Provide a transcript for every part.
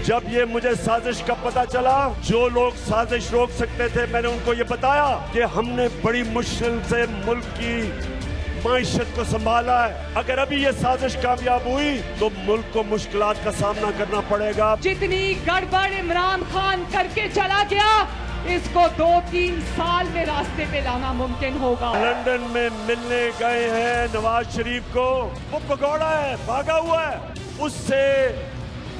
जब ये मुझे साजिश का पता चला, जो लोग साजिश रोक सकते थे मैंने उनको ये बताया कि हमने बड़ी मुश्किल से मुल्क की माइशत को संभाला है। अगर अभी ये साजिश कामयाब हुई तो मुल्क को मुश्किलात का सामना करना पड़ेगा। जितनी गड़बड़ इमरान खान करके चला गया, इसको 2-3 साल में रास्ते पे लाना मुमकिन होगा। लंदन में मिलने गए हैं नवाज शरीफ को, वो भगौड़ा है, भागा हुआ है, उससे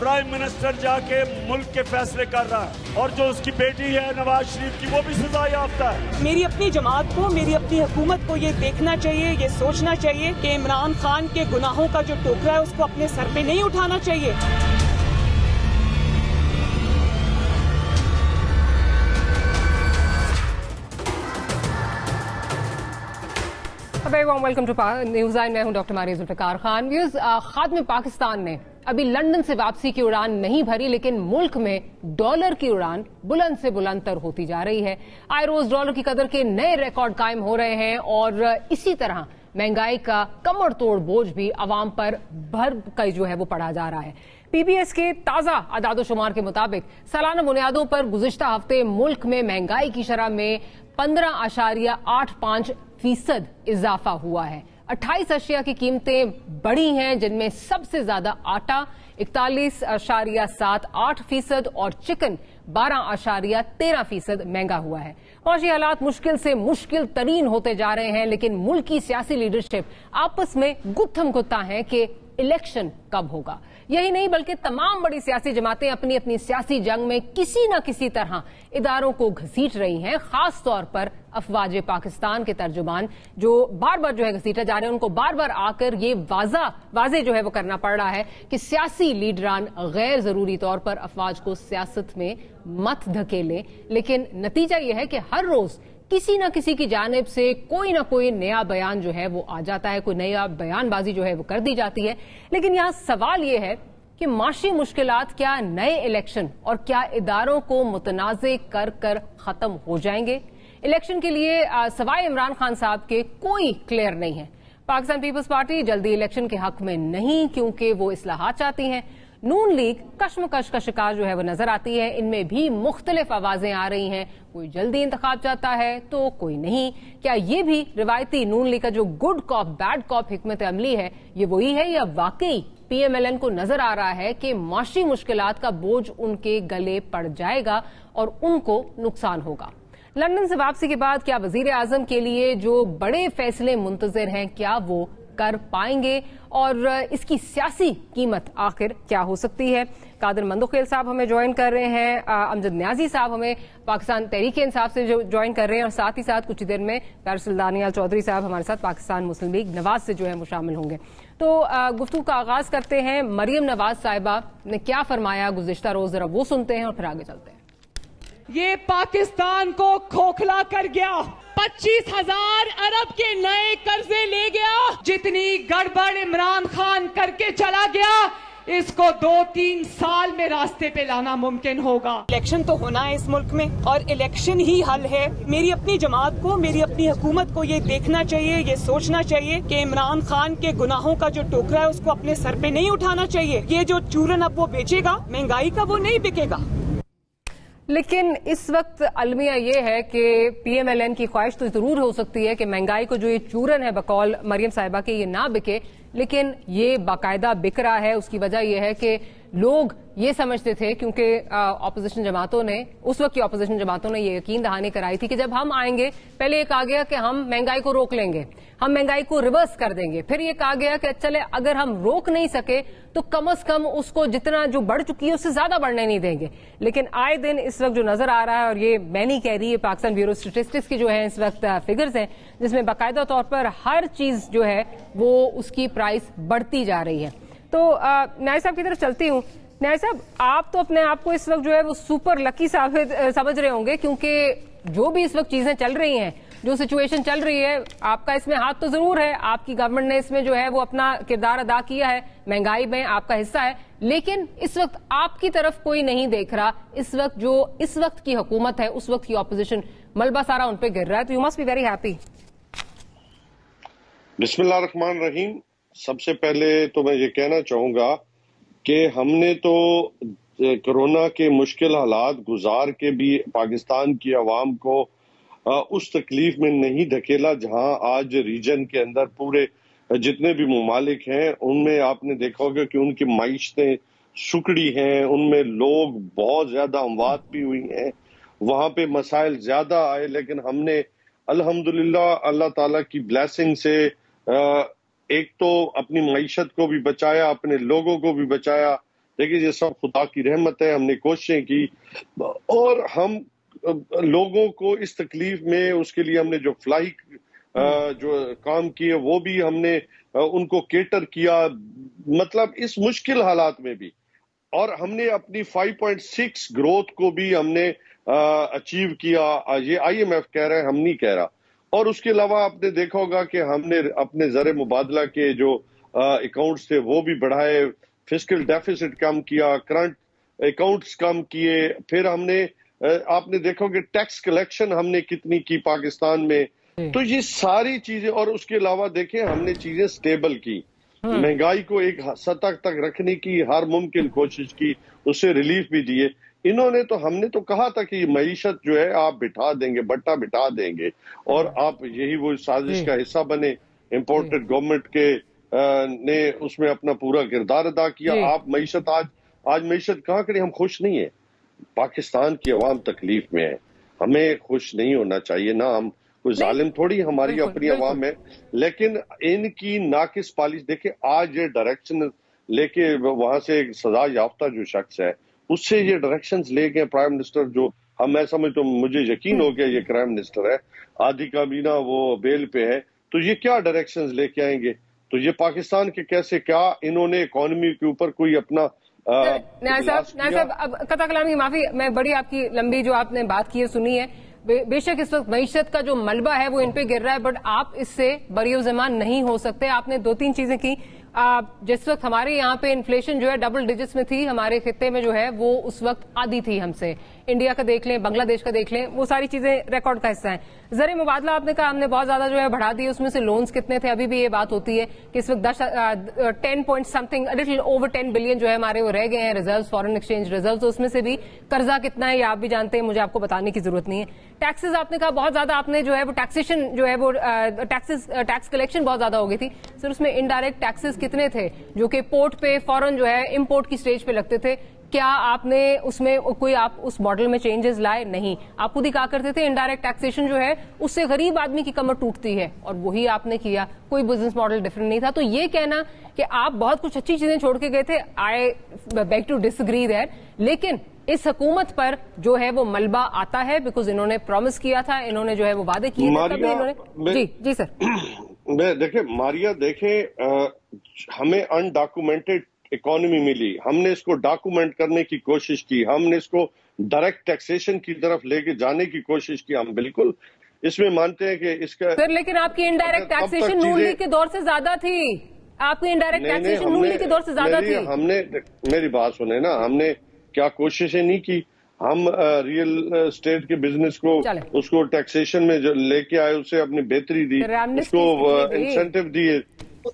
प्राइम मिनिस्टर जाके मुल्क के फैसले कर रहा है, और जो उसकी बेटी है नवाज शरीफ की वो भी सजा याफ्ता है। मेरी अपनी जमात को, मेरी अपनी हुकूमत को ये देखना चाहिए, ये सोचना चाहिए कि इमरान खान के गुनाहों का जो टोकरा है उसको अपने सर पे नहीं उठाना चाहिए। Welcome to News Line. मैं हूं डॉक्टर मारिया जुल्फिकार खान। व्यूज, खादिम पाकिस्तान ने अभी लंदन से वापसी की उड़ान नहीं भरी, लेकिन मुल्क में डॉलर की उड़ान बुलंद से बुलंद तर होती जा रही है। आए रोज डॉलर की कदर के नए रिकॉर्ड कायम हो रहे हैं और इसी तरह महंगाई का कमर तोड़ बोझ भी अवाम पर भर कर जो है वो पड़ा जा रहा है। पीबीएस के ताजा आदादोशुमार के मुताबिक सालाना बुनियादों पर गुज़िश्ता हफ्ते मुल्क में महंगाई की शरह में 15.85% इजाफा हुआ है। 28 अशिया की कीमतें बढ़ी हैं, जिनमें सबसे ज्यादा आटा 41.78% और चिकन 12.13% महंगा हुआ है। मौशी हालात मुश्किल से मुश्किल तरीन होते जा रहे हैं, लेकिन मुल्क की सियासी लीडरशिप आपस में गुत्थम गुत्ता है कि इलेक्शन कब होगा। यही नहीं बल्कि तमाम बड़ी सियासी जमातें अपनी अपनी सियासी जंग में किसी न किसी तरह इदारों को घसीट रही हैं। खास तौर पर अफवाज पाकिस्तान के तर्जुमान जो बार बार जो है घसीटा जा रहे हैं, उनको बार बार आकर ये वाजे जो है वो करना पड़ रहा है कि सियासी लीडरान गैर जरूरी तौर पर अफवाज को सियासत में मत धकेलें। लेकिन नतीजा यह है कि हर रोज किसी न किसी की जानिब से कोई ना कोई नया बयान जो है वो आ जाता है, कोई नया बयानबाजी जो है वो कर दी जाती है। लेकिन यहाँ सवाल ये है कि माशी मुश्किलात क्या नए इलेक्शन और क्या इदारों को मुतनाज़े कर कर खत्म हो जाएंगे? इलेक्शन के लिए सवाए इमरान खान साहब के कोई क्लियर नहीं है। पाकिस्तान पीपल्स पार्टी जल्दी इलेक्शन के हक में नहीं, क्योंकि वो इस्लाहात चाहती है। नून लीग कश्मकश का शिकार जो है वो नजर आती है। इनमें भी मुख्तलिफ आवाजें आ रही हैं, कोई जल्दी इंतखाब चाहता है तो कोई नहीं। क्या ये भी रिवायती नून लीग का जो गुड कॉप बैड कॉप हिकमत अमली है, ये वही है या वाकई पीएमएलएन को नजर आ रहा है कि माशी मुश्किलात का बोझ उनके गले पड़ जाएगा और उनको नुकसान होगा? लंदन से वापसी के बाद क्या वजीर आजम के लिए जो बड़े फैसले मुंतजर हैं, क्या वो कर पाएंगे और इसकी सियासी कीमत आखिर क्या हो सकती है? कादिर मंदोखेल साहब हमें ज्वाइन कर रहे हैं, अमजद न्याजी साहब हमें पाकिस्तान तहरीक इंसाफ से ज्वाइन कर रहे हैं और साथ ही साथ कुछ ही देर में फैसल दानियाल चौधरी साहब हमारे साथ पाकिस्तान मुस्लिम लीग नवाज से जो है वो शामिल होंगे। तो गुफ्तगू का आगाज करते हैं। मरियम नवाज साहिबा ने क्या फरमाया गुज़िश्ता रोज, जरा वो सुनते हैं और फिर आगे चलते हैं। ये पाकिस्तान को खोखला कर गया, 25,000 अरब के नए कर्जे ले गया। जितनी गड़बड़ इमरान खान करके चला गया, इसको 2-3 साल में रास्ते पे लाना मुमकिन होगा। इलेक्शन तो होना है इस मुल्क में और इलेक्शन ही हल है। मेरी अपनी जमात को, मेरी अपनी हुकूमत को ये देखना चाहिए, ये सोचना चाहिए कि इमरान खान के गुनाहों का जो टोकरा है उसको अपने सर पे नहीं उठाना चाहिए। ये जो चूरन अब वो बेचेगा महंगाई का, वो नहीं बिकेगा। लेकिन इस वक्त अलमिया ये है कि पीएमएलएन की ख्वाहिश तो जरूर हो सकती है कि महंगाई को जो ये चूरन है बकौल मरियम साहिबा के, ये ना बिके, लेकिन ये बाकायदा बिक रहा है। उसकी वजह यह है कि लोग ये समझते थे, क्योंकि ऑपोजिशन जमातों ने, उस वक्त की ऑपोजिशन जमातों ने ये यकीन दहानी कराई थी कि जब हम आएंगे पहले ये कहा गया कि हम महंगाई को रोक लेंगे, हम महंगाई को रिवर्स कर देंगे। फिर ये कहा गया कि चले अगर हम रोक नहीं सके तो कम से कम उसको जितना जो बढ़ चुकी है उससे ज्यादा बढ़ने नहीं देंगे। लेकिन आए दिन इस वक्त जो नजर आ रहा है, और ये मैं नहीं कह रही, है पाकिस्तान ब्यूरो स्टेटिस्टिक्स की जो है इस वक्त फिगर्स हैं, जिसमें बाकायदा तौर पर हर चीज जो है वो उसकी प्राइस बढ़ती जा रही है। तो न्याय साहब की तरफ चलती हूँ। न्याय साहब, आप तो अपने आप को इस वक्त जो है वो सुपर लकी समझ रहे होंगे, क्योंकि जो भी इस वक्त चीजें चल रही हैं, जो सिचुएशन चल रही है, आपका इसमें हाथ तो जरूर है। आपकी गवर्नमेंट ने इसमें जो है वो अपना किरदार अदा किया है, महंगाई में आपका हिस्सा है, लेकिन इस वक्त आपकी तरफ कोई नहीं देख रहा। इस वक्त जो इस वक्त की हुकूमत है, उस वक्त की ऑपोजिशन, मलबा सारा उन पे गिर रहा है, तो you must be very happy. बिस्मिल्लाह रहमान रहीम। सबसे पहले तो मैं ये कहना चाहूंगा कि हमने तो کورونا کے مشکل حالات گزار کے بھی پاکستان کی عوام کو اس تکلیف میں نہیں دھکیلا جہاں آج ریجن کے اندر پورے جتنے بھی ممالک ہیں ان میں آپ نے دیکھا ہوگا کہ ان کی معیشتیں سکڑی ہیں، ان میں لوگ بہت زیادہ اموات بھی ہوئی ہیں، وہاں پہ مسائل زیادہ آئے، لیکن ہم نے الحمدللہ اللہ تعالیٰ کی بلیسنگ سے ایک تو اپنی معیشت کو بھی بچایا، اپنے لوگوں کو بھی بچایا۔ دیکھیے یہ سب خدا کی رحمت ہے، ہم نے کوششیں کی اور ہم لوگوں کو اس تکلیف میں اس کے لیے ہم نے جو فلاحی جو کام کیے وہ بھی ہم نے ان کو کیٹر کیا، مطلب اس مشکل حالات میں بھی، اور ہم نے اپنی 5.6 گروتھ کو بھی ہم نے اچیو کیا۔ یہ آئی ایم ایف کہہ رہے ہیں، ہم نہیں کہہ رہا۔ اور اس کے علاوہ آپ نے دیکھا ہوگا کہ ہم نے اپنے زر مبادلہ کے جو اکاؤنٹس تھے وہ بھی بڑھائے، فسکل ڈیفیسٹ کم کیا، کرنٹ اکاؤنٹس کم کیے، پھر ہم نے آپ نے دیکھا کہ ٹیکس کلیکشن ہم نے کتنی کی پاکستان میں۔ تو یہ ساری چیزیں، اور اس کے علاوہ دیکھیں ہم نے چیزیں سٹیبل کی، مہنگائی کو ایک سطح تک رکھنے کی ہر ممکن کوشش کی، اس سے ریلیف بھی دیے۔ انہوں نے تو، ہم نے تو کہا تھا کہ معیشت جو ہے آپ بٹھا دیں گے، بٹا بٹھا دیں گے، اور آپ یہی وہ سازش کا حصہ بنے۔ امپورٹڈ گورنمنٹ کے نے اس میں اپنا پورا کردار ادا کیا۔ آپ معیشت آج معیشت کہاں کریں، ہم خوش نہیں ہیں۔ پاکستان کی عوام تکلیف میں ہے، ہمیں خوش نہیں ہونا چاہیے، نہ ہم کوئی ظالم تھوڑی، ہماری اپنی عوام ہے، لیکن ان کی ناقص پالیسی دیکھیں۔ آج یہ ڈائریکشن لے کے وہاں سے ایک سزا یافتہ جو شخص ہے اس سے یہ ڈائریکشنز لے گئے پرائم منسٹر، جو ہم میں سمجھتا ہوں، مجھے یقین ہو گیا یہ پرائم منسٹر ہے، آدھی کابینہ وہ بیل پہ ہے، تو یہ کیا ڈائریکشنز لے کے آئیں گے؟ تو یہ پاکستان کے کیسے، کیا انہوں نے اکانومی کے اوپر کوئی اپنا نیاز صاحب اب قطع کلام کی معافی، میں بڑی آپ کی لمبی جو آپ نے بات کی ہے سنی ہے، بے شک اس وقت معیشت کا جو ملبہ ہے وہ ان پہ گر رہا ہے، بٹ آپ اس سے بری و زمان نہیں ہو سکتے۔ آپ نے 2-3 چیزیں کی، جس وقت ہمارے یہاں پہ انفلیشن جو ہے ڈبل ڈیجٹس میں تھی، ہمارے خطے میں جو ہے وہ اس وقت آدھی تھی ہم سے، انڈیا کا دیکھ لیں، بنگلہ دیش کا دیکھ لیں، وہ ساری چیزیں ریکارڈ کا حصہ ہیں۔ زر مبادلہ آپ نے کہا ہم نے بہت زیادہ جو ہے بڑھا دی، اس میں سے لونز کتنے تھے ابھی بھی یہ بات ہوتی ہے کہ اس وقت 10 point something little over 10 billion جو ہے ہمارے وہ رہ گئے ہیں ریزرو، فارن ایکسچینج ریزرو، تو اس میں سے بھی قرضہ کتنا ہے یہ آپ بھی جانتے ہیں، مجھے آپ کو بتانے کی ضرورت نہیں ہے۔ ٹیکسز آپ نے کہا بہت زیادہ آپ نے جو ہے وہ ٹیکسیشن جو ہے وہ ٹیکس کلیکشن بہت زیادہ ہو گئی تھی، سر اس میں انڈائریکٹ ٹیکسز کتنے تھے جو کہ پورٹ پہ فوراً جو ہے امپورٹ کی سٹیج پہ لگتے تھے؟ کیا آپ نے اس میں کوئی آپ اس ماڈل میں چینجز لائے؟ نہیں، آپ خود ہی کہا کرتے تھے انڈائریکٹ ٹیکسیشن جو ہے اس سے غریب آدمی کی کمر ٹوٹتی ہے، اور وہی آپ نے کیا، کوئی بزنس ماڈل ڈفرنٹ نہیں تھا۔ تو یہ کہنا کہ آپ بہت کچھ اچھی چیزیں چھوڑ کے گئے تھے، I beg to disagree that, لیکن اس حکومت پر جو ہے وہ ملبہ آتا ہے بیکاز انہوں نے پرومس کیا تھا، انہوں نے جو ہے وہ وعدے کیے تھے، تبھی انہوں نے جی سر دیکھیں ماریا، دیکھیں ہمیں انڈاکومنٹڈ اکانومی ملی، ہم نے اس کو ڈاکومنٹ کرنے کی کوشش کی، ہم نے اس کو ڈائریکٹ ٹیکسیشن کی طرف لے کے جانے کی کوشش کی، ہم بالکل اس میں مانتے ہیں کہ اس کا سر، لیکن آپ کی انڈائریکٹ ٹیکسیشن نون لیگ کے دور سے زیادہ تھی، آپ کی انڈائریکٹ ٹیکسیشن نون لیگ کے دور سے زیادہ تھی۔ ہم نے میری بات سنیں نا، ہم نے کیا کوششیں نہیں کی، ہم ریئل اسٹیٹ کے بزنس کو اس کو ٹیکسیشن میں جو لے کے آئے، اسے اپنی بہتری دی، اس کو انسینٹیو دیے۔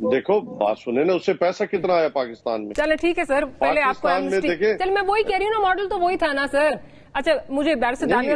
دیکھو بات سنیں نا، اس سے پیسہ کتنا آیا پاکستان میں؟ چلے ٹھیک ہے سر، پہلے آپ کو چل میں وہی کہہ رہی ہوں نا، ماڈل تو وہی تھا نا سر۔ اچھا مجھے بیرسٹر دانیال